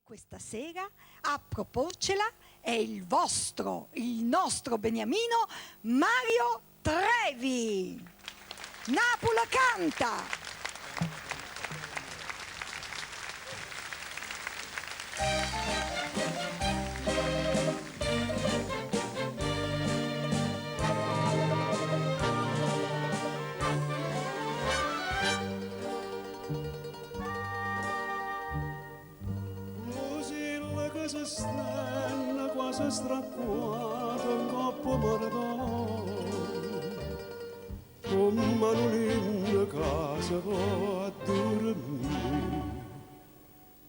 questa sera a proporcela è il nostro beniamino Mario Trevi. Napoli canta! Casa stella quasi stracquata in coppa maratona come non in casa va a dormire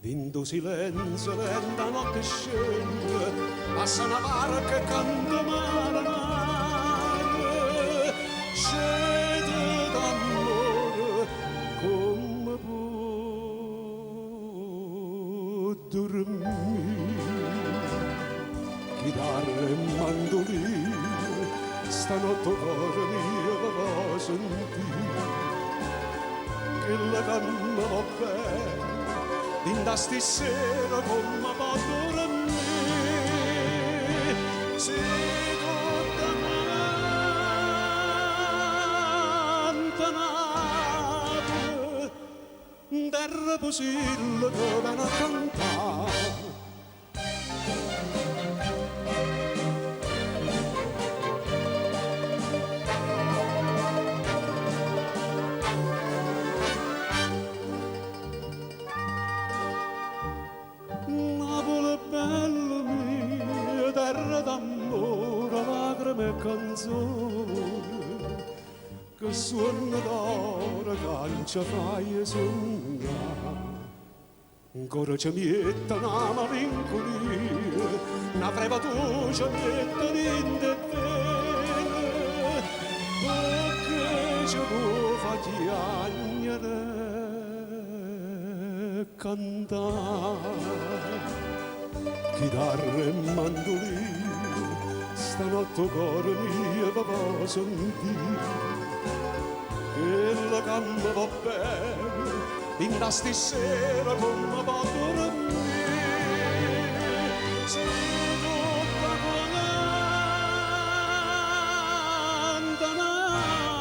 vinto silenzio lenta notte scende passa una barca e canta marinare scende d'amore come può dormire chitarra e mandolino, stanotte cuore mio va sentire, che la canna va bene, in da stasera come va dormire, se tutta quanta Napoli, terra posilla che viene a cantare. Terra d'amore, lacrime e canzone che suona d'oro, cancia fai e sogna ancora ci metta una malinconia una frevatura metta rinde bene perché ci può far piangere e cantare chitarra e mandolino, stanotte cuore mio va sentire, che la canna va bene, in da stasera come va dormire, se tutta quanta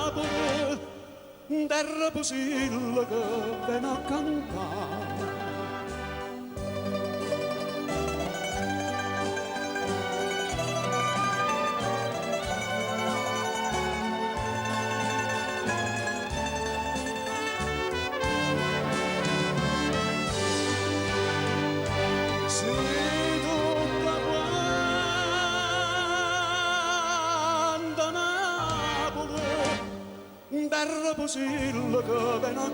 Napoli, terra posilla che viene a cantare. Terra posilla che viene a